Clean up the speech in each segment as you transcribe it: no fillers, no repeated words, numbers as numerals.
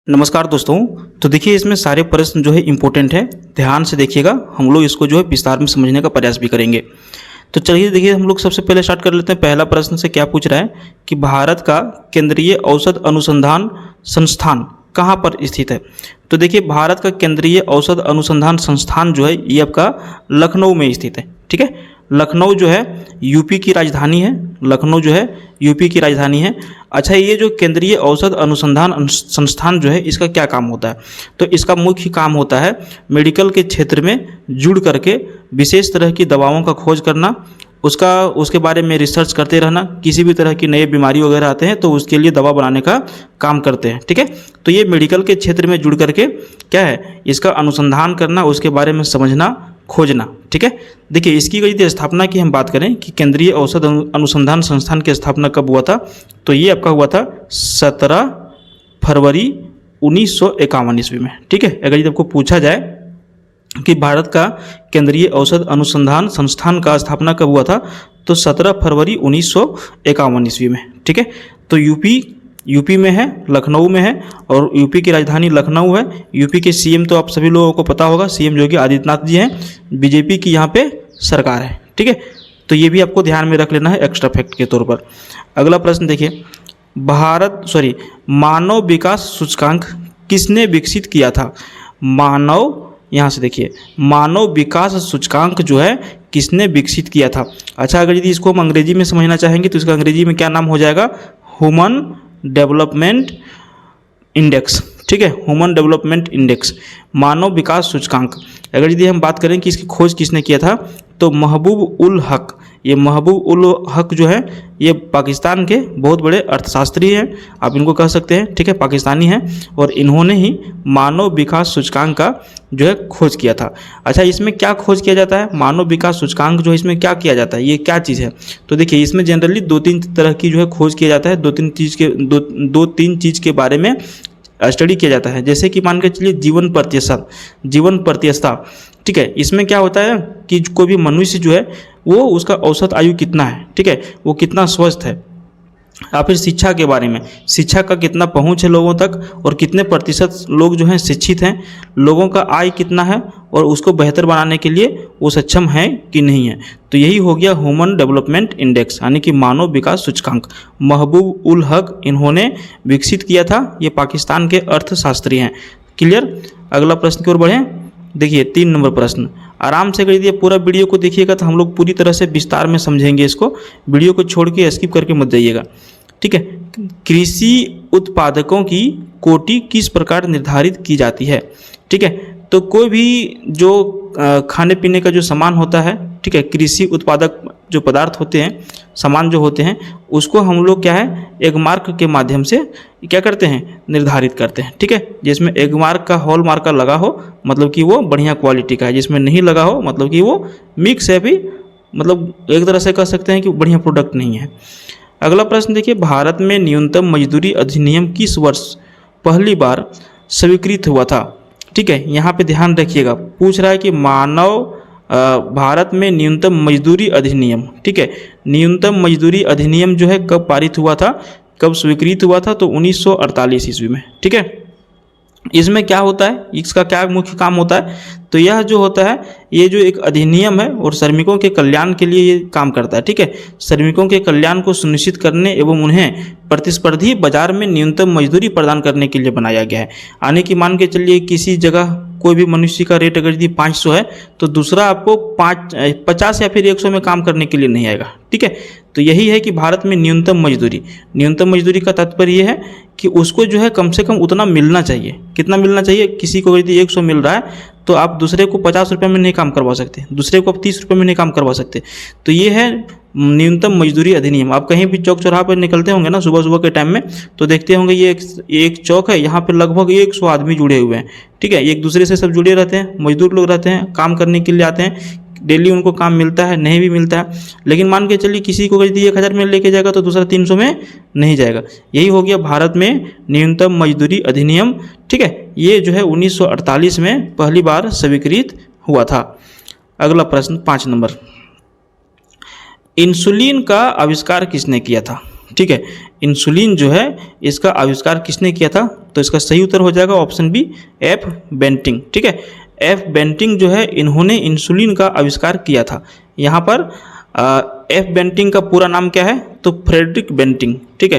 नमस्कार दोस्तों। तो देखिए इसमें सारे प्रश्न जो है इम्पोर्टेंट है, ध्यान से देखिएगा। हम लोग इसको जो है विस्तार में समझने का प्रयास भी करेंगे। तो चलिए देखिए हम लोग सबसे पहले स्टार्ट कर लेते हैं। पहला प्रश्न से क्या पूछ रहा है कि भारत का केंद्रीय औषध अनुसंधान संस्थान कहाँ पर स्थित है। तो देखिए भारत का केंद्रीय औषध अनुसंधान संस्थान जो है ये आपका लखनऊ में स्थित है। ठीक है, लखनऊ जो है यूपी की राजधानी है। लखनऊ जो है यूपी की राजधानी है। अच्छा, ये जो केंद्रीय औषध अनुसंधान संस्थान जो है इसका क्या काम होता है। तो इसका मुख्य काम होता है मेडिकल के क्षेत्र में जुड़ करके विशेष तरह की दवाओं का खोज करना, उसके बारे में रिसर्च करते रहना। किसी भी तरह की नई बीमारी वगैरह आते हैं तो उसके लिए दवा बनाने का काम करते हैं। ठीक है, तो ये मेडिकल के क्षेत्र में जुड़ करके क्या है इसका अनुसंधान करना, उसके बारे में समझना, खोजना। ठीक है, देखिए इसकी यदि स्थापना की हम बात करें कि केंद्रीय औषध अनुसंधान संस्थान की स्थापना कब हुआ था, तो ये आपका हुआ था 17 फरवरी 1951 ईस्वी में। ठीक है, अगर यदि आपको पूछा जाए कि भारत का केंद्रीय औषध अनुसंधान संस्थान का स्थापना कब हुआ था, तो 17 फरवरी 1951 ईस्वी में। ठीक है, तो यूपी में है, लखनऊ में है, और यूपी की राजधानी लखनऊ है। यूपी के सीएम तो आप सभी लोगों को पता होगा, सीएम योगी आदित्यनाथ जी हैं। बीजेपी की यहाँ पे सरकार है। ठीक है, तो ये भी आपको ध्यान में रख लेना है एक्स्ट्रा फैक्ट के तौर पर। अगला प्रश्न देखिए, मानव विकास सूचकांक किसने विकसित किया था। यहाँ से देखिए मानव विकास सूचकांक जो है किसने विकसित किया था। अच्छा, अगर यदि इसको हम अंग्रेजी में समझना चाहेंगे तो इसका अंग्रेजी में क्या नाम हो जाएगा, ह्यूमन डेवलपमेंट इंडेक्स। ठीक है, ह्यूमन डेवलपमेंट इंडेक्स, मानव विकास सूचकांक। अगर यदि हम बात करें कि इसकी खोज किसने किया था, तो महबूब उल हक। ये महबूब उल हक जो है ये पाकिस्तान के बहुत बड़े अर्थशास्त्री हैं, आप इनको कह सकते हैं। ठीक है, पाकिस्तानी हैं और इन्होंने ही मानव विकास सूचकांक का जो है खोज किया था। अच्छा, इसमें क्या खोज किया जाता है, मानव विकास सूचकांक जो है इसमें क्या किया जाता है, ये क्या चीज़ है। तो देखिए इसमें जनरली दो तीन तरह की जो है खोज किया जाता है, दो तीन चीज़ के बारे में स्टडी किया जाता है। जैसे कि मान के चलिए जीवन प्रतिशतता। ठीक है, इसमें क्या होता है कि कोई भी मनुष्य जो है वो उसका औसत आयु कितना है। ठीक है, वो कितना स्वस्थ है। या फिर शिक्षा के बारे में, शिक्षा का कितना पहुंच है लोगों तक, और कितने प्रतिशत लोग जो हैं शिक्षित हैं, लोगों का आय कितना है, और उसको बेहतर बनाने के लिए वो सक्षम है कि नहीं है। तो यही हो गया ह्यूमन डेवलपमेंट इंडेक्स, यानी कि मानव विकास सूचकांक। महबूब उल हक इन्होंने विकसित किया था, ये पाकिस्तान के अर्थशास्त्री हैं। क्लियर। अगला प्रश्न की ओर बढ़ें। देखिए 3 नंबर प्रश्न, आराम से अगर यदि पूरा वीडियो को देखिएगा तो हम लोग पूरी तरह से विस्तार में समझेंगे इसको। वीडियो को छोड़ के स्किप करके मत जाइएगा। ठीक है, कृषि उत्पादकों की कोटि किस प्रकार निर्धारित की जाती है। ठीक है, तो कोई भी जो खाने पीने का जो सामान होता है, ठीक है, कृषि उत्पादक जो पदार्थ होते हैं, सामान जो होते हैं, उसको हम लोग क्या है एग मार्क के माध्यम से क्या करते हैं, निर्धारित करते हैं। ठीक है, जिसमें एग मार्क का हॉल मार्क का लगा हो मतलब कि वो बढ़िया क्वालिटी का है, जिसमें नहीं लगा हो मतलब कि वो मिक्स है, भी मतलब एक तरह से कह सकते हैं कि बढ़िया प्रोडक्ट नहीं है। अगला प्रश्न देखिए, भारत में न्यूनतम मजदूरी अधिनियम किस वर्ष पहली बार स्वीकृत हुआ था। ठीक है, यहाँ पे ध्यान रखिएगा, पूछ रहा है कि भारत में न्यूनतम मजदूरी अधिनियम। ठीक है, न्यूनतम मजदूरी अधिनियम जो है कब पारित हुआ था, कब स्वीकृत हुआ था, तो 1948 ईस्वी में। ठीक है, इसमें क्या होता है, इसका क्या मुख्य काम होता है, तो यह जो होता है ये जो एक अधिनियम है और श्रमिकों के कल्याण के लिए ये काम करता है। ठीक है, श्रमिकों के कल्याण को सुनिश्चित करने एवं उन्हें प्रतिस्पर्धी बाजार में न्यूनतम मजदूरी प्रदान करने के लिए बनाया गया है। यानी कि मान के चलिए किसी जगह कोई भी मनुष्य का रेट अगर यदि 500 है तो दूसरा आपको 50 या फिर 100 में काम करने के लिए नहीं आएगा। ठीक है, तो यही है कि भारत में न्यूनतम मजदूरी का तात्पर्य यह है कि उसको जो है कम से कम उतना मिलना चाहिए। कितना मिलना चाहिए, किसी को यदि 100 मिल रहा है तो आप दूसरे को 50 रुपये में नहीं काम करवा सकते, दूसरे को आप 30 रुपये में नहीं काम करवा सकते। तो ये है न्यूनतम मजदूरी अधिनियम। आप कहीं भी चौक चौराहा पर निकलते होंगे ना सुबह सुबह के टाइम में, तो देखते होंगे ये एक चौक है, यहाँ पे लगभग 100 आदमी जुड़े हुए हैं। ठीक है, एक दूसरे से सब जुड़े रहते हैं, मजदूर लोग रहते हैं, काम करने के लिए आते हैं, डेली उनको काम मिलता है, नहीं भी मिलता है। लेकिन मान के चलिए किसी को यदि 1000 में लेके जाएगा तो दूसरा 300 में नहीं जाएगा। यही हो गया भारत में न्यूनतम मजदूरी अधिनियम। ठीक है, ये जो है 1948 में पहली बार स्वीकृत हुआ था। अगला प्रश्न 5 नंबर, इंसुलिन का आविष्कार किसने किया था। ठीक है, इंसुलिन जो है इसका आविष्कार किसने किया था? तो इसका सही उत्तर हो जाएगा ऑप्शन बी, एफ बेंटिंग। ठीक है, एफ बेंटिंग जो है इन्होंने इंसुलिन का आविष्कार किया था। यहाँ पर एफ बेंटिंग का पूरा नाम क्या है? तो फ्रेडरिक बेंटिंग। ठीक है,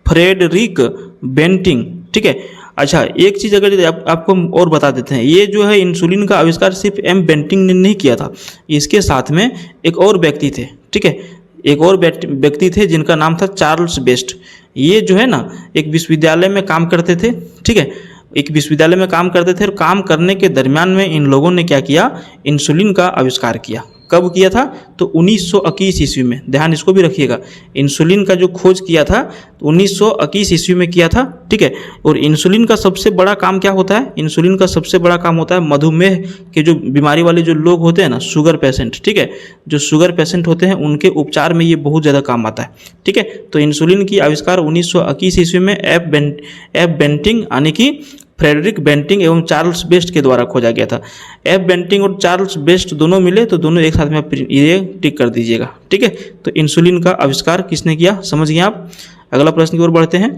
फ्रेडरिक बेंटिंग। ठीक है, अच्छा एक चीज़ अगर आपको और बता देते हैं, ये जो है इंसुलिन का आविष्कार सिर्फ एम बेंटिंग ने नहीं किया था, इसके साथ में एक और व्यक्ति थे। ठीक है, एक और व्यक्ति थे जिनका नाम था चार्ल्स बेस्ट। ये जो है ना एक विश्वविद्यालय में काम करते थे। ठीक है, एक विश्वविद्यालय में काम करते थे और काम करने के दरमियान में इन लोगों ने क्या किया? इंसुलिन का आविष्कार किया। कब किया था? तो 1921 ईस्वी में। ध्यान इसको भी रखिएगा, इंसुलिन का जो खोज किया था तो 1921 ईस्वी में किया था। ठीक है, और इंसुलिन का सबसे बड़ा काम क्या होता है? इंसुलिन का सबसे बड़ा काम होता है मधुमेह के जो बीमारी वाले जो लोग होते हैं ना, शुगर पेशेंट। ठीक है, जो शुगर पेशेंट होते हैं उनके उपचार में ये बहुत ज़्यादा काम आता है। ठीक है, तो इंसुलिन की आविष्कार 1921 ईस्वी में एफ बेंटिंग यानी कि फ्रेडरिक बेंटिंग एवं चार्ल्स बेस्ट के द्वारा खोजा गया था। एफ बेंटिंग और चार्ल्स बेस्ट दोनों मिले तो दोनों एक साथ में आप ये टिक कर दीजिएगा। ठीक है, तो इंसुलिन का आविष्कार किसने किया, समझ गए आप। अगला प्रश्न की ओर बढ़ते हैं।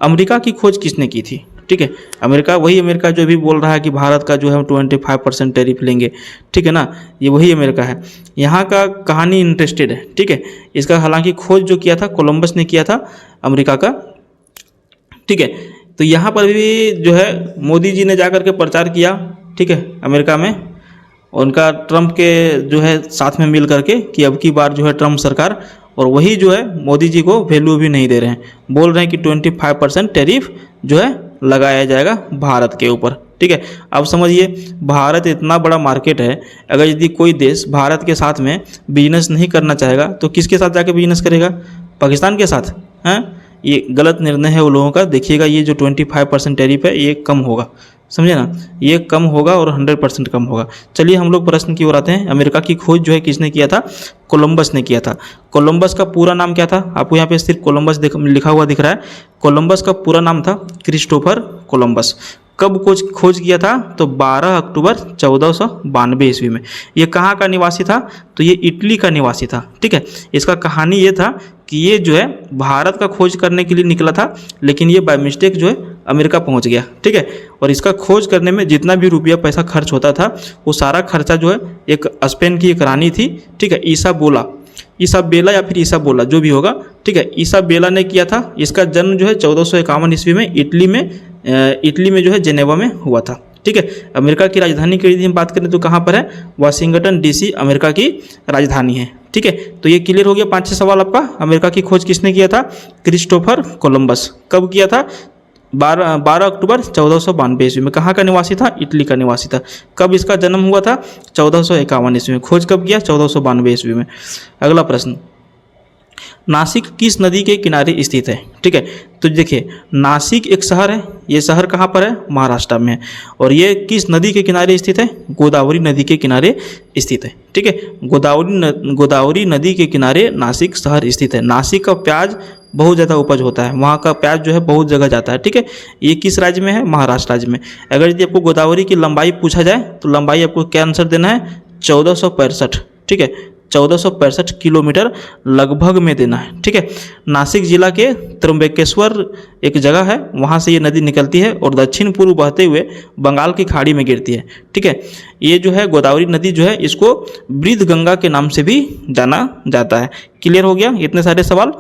अमेरिका की खोज किसने की थी? ठीक है, अमेरिका, वही अमेरिका जो भी बोल रहा है कि भारत का जो है 25% टैरिफ लेंगे। ठीक है ना, ये वही अमेरिका है। यहाँ का कहानी इंटरेस्टेड है। ठीक है, इसका हालांकि खोज जो किया था कोलंबस ने किया था अमेरिका का। ठीक है, तो यहाँ पर भी जो है मोदी जी ने जाकर के प्रचार किया। ठीक है, अमेरिका में उनका ट्रंप के जो है साथ में मिल करके कि अब की बार जो है ट्रंप सरकार, और वही जो है मोदी जी को वैल्यू भी नहीं दे रहे हैं, बोल रहे हैं कि 25% टैरिफ जो है लगाया जाएगा भारत के ऊपर। ठीक है, अब समझिए भारत इतना बड़ा मार्केट है, अगर यदि कोई देश भारत के साथ में बिजनेस नहीं करना चाहेगा तो किसके साथ जाके बिजनेस करेगा? पाकिस्तान के साथ। हैं, ये गलत निर्णय है वो लोगों का। देखिएगा ये जो 25% टैरिफ है ये कम होगा, समझे ना, ये कम होगा और 100% कम होगा। चलिए हम लोग प्रश्न की ओर आते हैं। अमेरिका की खोज जो है किसने किया था? कोलंबस ने किया था। कोलंबस का पूरा नाम क्या था? आपको यहाँ पे सिर्फ कोलंबस लिखा हुआ दिख रहा है। कोलंबस का पूरा नाम था क्रिस्टोफर कोलंबस। कब खोज किया था? तो 12 अक्टूबर 1492 ईस्वी में। ये कहाँ का निवासी था? तो ये इटली का निवासी था। ठीक है, इसका कहानी ये था कि ये जो है भारत का खोज करने के लिए निकला था, लेकिन ये बाय मिस्टेक जो है अमेरिका पहुंच गया। ठीक है, और इसका खोज करने में जितना भी रुपया पैसा खर्च होता था वो सारा खर्चा जो है एक स्पेन की एक रानी थी। ठीक है, ईसाबेला या फिर ईसाबोला जो भी होगा। ठीक है, ईसाबेला ने किया था। इसका जन्म जो है 1451 ईस्वी में इटली में जो है जेनेवा में हुआ था। ठीक है, अमेरिका की राजधानी की यदि हम बात करें तो कहाँ पर है? वाशिंगटन डीसी अमेरिका की राजधानी है। ठीक है, तो ये क्लियर हो गया 5-6 सवाल आपका। अमेरिका की खोज किसने किया था? Christopher Columbus. कब किया था? 12 अक्टूबर 1492 ईस्वी में। कहाँ का निवासी था? इटली का निवासी था। कब इसका जन्म हुआ था? 1451 ईस्वी में। खोज कब किया? 1492 ईस्वी में। अगला प्रश्न, नासिक किस नदी के किनारे स्थित है? ठीक है, तो देखिए नासिक एक शहर है। ये शहर कहाँ पर है? महाराष्ट्र में है। और ये किस नदी के किनारे स्थित है? गोदावरी नदी के किनारे स्थित है। ठीक है, गोदावरी नदी के किनारे नासिक शहर स्थित है। नासिक का प्याज बहुत ज़्यादा उपज होता है, वहाँ का प्याज जो है बहुत जगह जाता है। ठीक है, ये किस राज्य में है? महाराष्ट्र राज्य में। अगर यदि आपको गोदावरी की लंबाई पूछा जाए तो लंबाई आपको क्या आंसर देना है? 1465। ठीक है, 1465 किलोमीटर लगभग में देना है। ठीक है, नासिक जिला के त्र्यंबकेश्वर एक जगह है, वहाँ से ये नदी निकलती है और दक्षिण पूर्व बहते हुए बंगाल की खाड़ी में गिरती है। ठीक है, ये जो है गोदावरी नदी जो है इसको वृद्ध गंगा के नाम से भी जाना जाता है। क्लियर हो गया इतने सारे सवाल।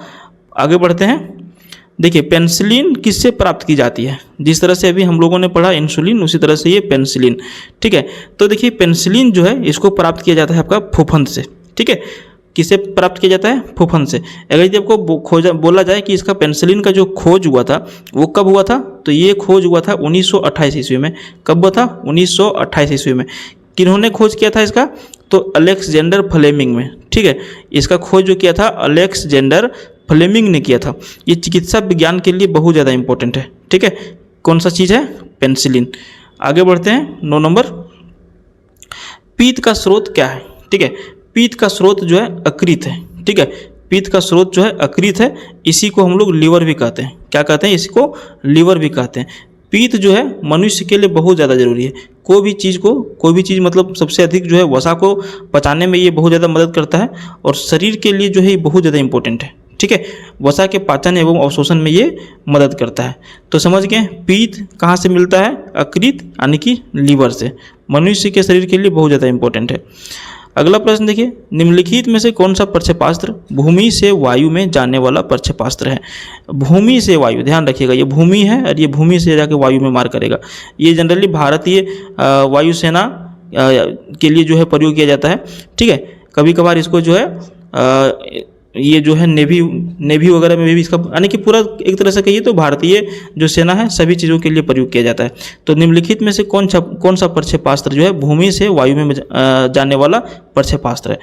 आगे बढ़ते हैं। देखिए पेनिसिलिन किससे प्राप्त की जाती है? जिस तरह से अभी हम लोगों ने पढ़ा इंसुलिन, उसी तरह से ये पेनिसिलिन। ठीक है, तो देखिए पेनिसिलिन जो है इसको प्राप्त किया जाता है आपका फूफंद से। ठीक है, किससे प्राप्त किया जाता है? फूफंद से। अगर यदि आपको बोला जाए कि इसका पेनिसिलिन का जो खोज हुआ था वो कब हुआ था, तो ये खोज हुआ था 1928 ईस्वी में। कब हुआ था? 1928 ईस्वी में। किन्होंने खोज किया था इसका? तो अलेक्जेंडर फ्लेमिंग में। ठीक है, इसका खोज जो किया था अलेक्जेंडर फ्लेमिंग ने किया था। ये चिकित्सा विज्ञान के लिए बहुत ज़्यादा इंपॉर्टेंट है। ठीक है, कौन सा चीज़ है? पेनिसिलिन। आगे बढ़ते हैं 9 नंबर। पीत का स्रोत क्या है? ठीक है, पीत का स्रोत जो है अकृत है। ठीक है, पीत का स्रोत जो है अकृत है। इसी को हम लोग लीवर भी कहते हैं। क्या कहते हैं? इसको लीवर भी कहते हैं। पीत जो है मनुष्य के लिए बहुत ज़्यादा जरूरी है। कोई भी चीज़ मतलब सबसे अधिक जो है वसा को पचाने में ये बहुत ज़्यादा मदद करता है और शरीर के लिए जो है ये बहुत ज़्यादा इंपॉर्टेंट है। ठीक है, वसा के पाचन एवं अवशोषण में ये मदद करता है। तो समझ गए, पीत कहाँ से मिलता है? यकृत यानी कि लीवर से। मनुष्य के शरीर के लिए बहुत ज़्यादा इंपॉर्टेंट है। अगला प्रश्न देखिए, निम्नलिखित में से कौन सा प्रक्षेपास्त्र भूमि से वायु में जाने वाला प्रक्षेपास्त्र है? भूमि से वायु, ध्यान रखिएगा, ये भूमि है और ये भूमि से जाके वायु में मार करेगा। ये जनरली भारतीय वायुसेना के लिए जो है प्रयोग किया जाता है, ठीक है। कभी कभार इसको जो है ये जो है नेवी वगैरह में भी इसका, यानी कि पूरा एक तरह से कहिए तो भारतीय जो सेना है सभी चीज़ों के लिए प्रयोग किया जाता है। तो निम्नलिखित में से कौन सा प्रक्षेपास्त्र जो है भूमि से वायु में जाने वाला प्रक्षेपास्त्र है?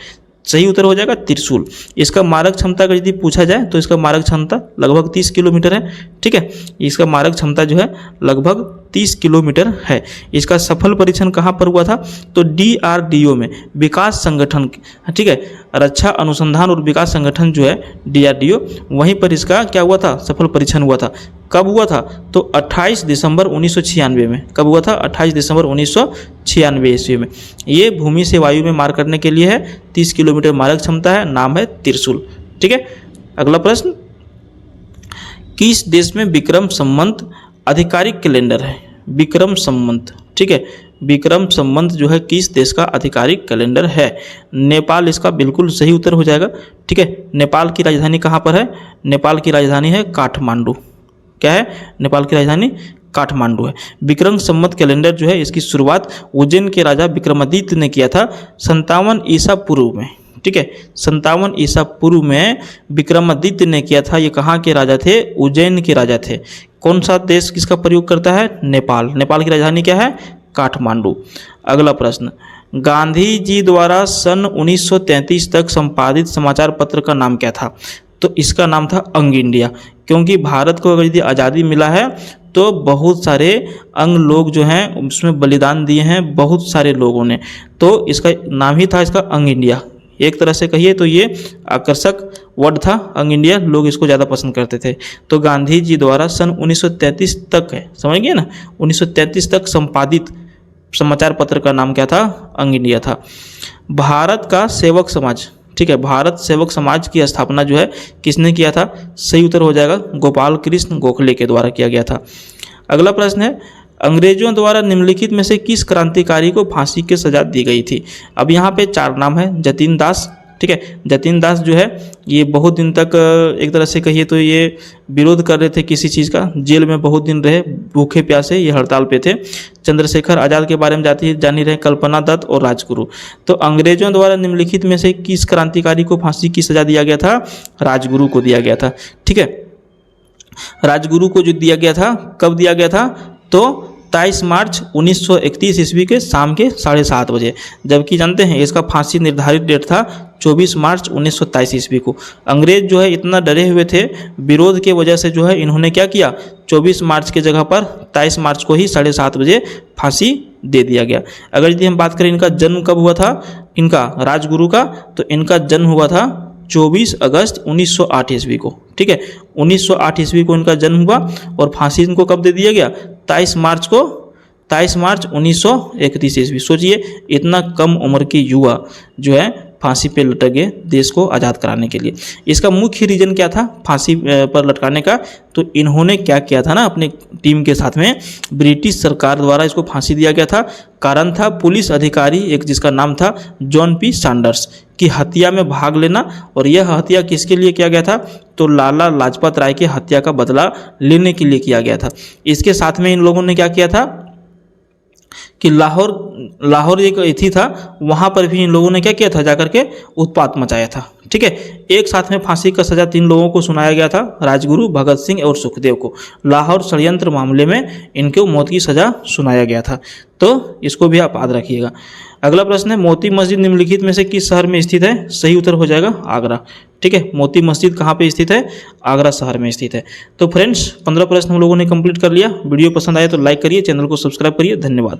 सही उत्तर हो जाएगा त्रिशूल। इसका मारक क्षमता अगर यदि पूछा जाए तो इसका मारक क्षमता लगभग 30 किलोमीटर है, ठीक है। इसका मारक क्षमता जो है लगभग 30 किलोमीटर है। इसका सफल परीक्षण कहाँ पर हुआ था? तो DRDO में, विकास संगठन, ठीक है, रक्षा अनुसंधान और विकास संगठन जो है DRDO, वहीं पर इसका क्या हुआ था? सफल परीक्षण हुआ था। कब हुआ था? तो 28 दिसंबर 1996 में। कब हुआ था? 28 दिसंबर 1996 ईस्वी में। ये भूमि से वायु में मार करने के लिए है, 30 किलोमीटर मारक क्षमता है, नाम है त्रिशूल, ठीक है। अगला प्रश्न, किस देश में विक्रम संवत आधिकारिक कैलेंडर है? विक्रम संवत, ठीक है, विक्रम संवत जो है किस देश का आधिकारिक कैलेंडर है? नेपाल इसका बिल्कुल सही उत्तर हो जाएगा, ठीक है। नेपाल की राजधानी कहाँ पर है? नेपाल की राजधानी है काठमांडू। क्या है? नेपाल की राजधानी काठमांडू है। विक्रम संवत कैलेंडर जो है इसकी शुरुआत उज्जैन के राजा विक्रमादित्य ने किया था 57 ईसा पूर्व में, ठीक है। 57 ईसा पूर्व में विक्रमादित्य ने किया था। ये कहाँ के राजा थे? उज्जैन के राजा थे। कौन सा देश किसका प्रयोग करता है? नेपाल। नेपाल की राजधानी क्या है? काठमांडू। अगला प्रश्न, गांधी जी द्वारा सन 1933 तक संपादित समाचार पत्र का नाम क्या था? तो इसका नाम था अंग इंडिया, क्योंकि भारत को अगर यदि आज़ादी मिला है तो बहुत सारे अंग लोग जो हैं उसमें बलिदान दिए हैं, बहुत सारे लोगों ने, तो इसका नाम ही था इसका अंग इंडिया। एक तरह से कहिए तो ये आकर्षक वर्ड था, अंग इंडिया, लोग इसको ज़्यादा पसंद करते थे। तो गांधी जी द्वारा सन 1933 तक है, समझ गए ना, 1933 तक संपादित समाचार पत्र का नाम क्या था? अंग इंडिया था। भारत का सेवक समाज, ठीक है, भारत सेवक समाज की स्थापना जो है किसने किया था? सही उत्तर हो जाएगा गोपाल कृष्ण गोखले के द्वारा किया गया था। अगला प्रश्न है, अंग्रेजों द्वारा निम्नलिखित में से किस क्रांतिकारी को फांसी की सजा दी गई थी? अब यहाँ पे 4 नाम है। जतीन दास, ठीक है, जतीन दास जो है ये बहुत दिन तक एक तरह से कहिए तो ये विरोध कर रहे थे किसी चीज़ का, जेल में बहुत दिन रहे, भूखे प्यासे ये हड़ताल पे थे। चंद्रशेखर आज़ाद के बारे में जानी रहे, कल्पना दत्त और राजगुरु। तो अंग्रेजों द्वारा निम्नलिखित में से किस क्रांतिकारी को फांसी की सजा दिया गया था? राजगुरु को दिया गया था, ठीक है। राजगुरु को जो दिया गया था, कब दिया गया था? तो 23 मार्च 1931 ईस्वी के शाम के 7:30 बजे, जबकि जानते हैं इसका फांसी निर्धारित डेट था 24 मार्च 1927 ईस्वी को। अंग्रेज जो है इतना डरे हुए थे, विरोध के वजह से जो है इन्होंने क्या किया, 24 मार्च की जगह पर 23 मार्च को ही 7:30 बजे फांसी दे दिया गया। अगर यदि हम बात करें इनका जन्म कब हुआ था, इनका राजगुरु का, तो इनका जन्म हुआ था 24 अगस्त 1908 ईस्वी को, ठीक है। 1908 ईस्वी को इनका जन्म हुआ और फांसी इनको कब दे दिया गया? 23 मार्च 1931 ईस्वी। सोचिए इतना कम उम्र के युवा जो है फांसी पे लटक गए देश को आज़ाद कराने के लिए। इसका मुख्य रीज़न क्या था फांसी पर लटकाने का? तो इन्होंने क्या किया था ना, अपने टीम के साथ में ब्रिटिश सरकार द्वारा इसको फांसी दिया गया था। कारण था पुलिस अधिकारी एक जिसका नाम था जॉन पी सैंडर्स की हत्या में भाग लेना, और यह हत्या किसके लिए किया गया था? तो लाला लाजपत राय की हत्या का बदला लेने के लिए किया गया था। इसके साथ में इन लोगों ने क्या किया था कि लाहौर एक इथी था, वहाँ पर भी इन लोगों ने क्या किया था, जाकर के उत्पात मचाया था, ठीक है। एक साथ में फांसी का सजा 3 लोगों को सुनाया गया था, राजगुरु, भगत सिंह और सुखदेव को। लाहौर षड्यंत्र मामले में इनको मौत की सजा सुनाया गया था, तो इसको भी आप याद रखिएगा। अगला प्रश्न है, मोती मस्जिद निम्नलिखित में से किस शहर में स्थित है? सही उत्तर हो जाएगा आगरा, ठीक है। मोती मस्जिद कहाँ पे स्थित है? आगरा शहर में स्थित है। तो फ्रेंड्स 15 प्रश्न हम लोगों ने कंप्लीट कर लिया। वीडियो पसंद आए तो लाइक करिए, चैनल को सब्सक्राइब करिए। धन्यवाद।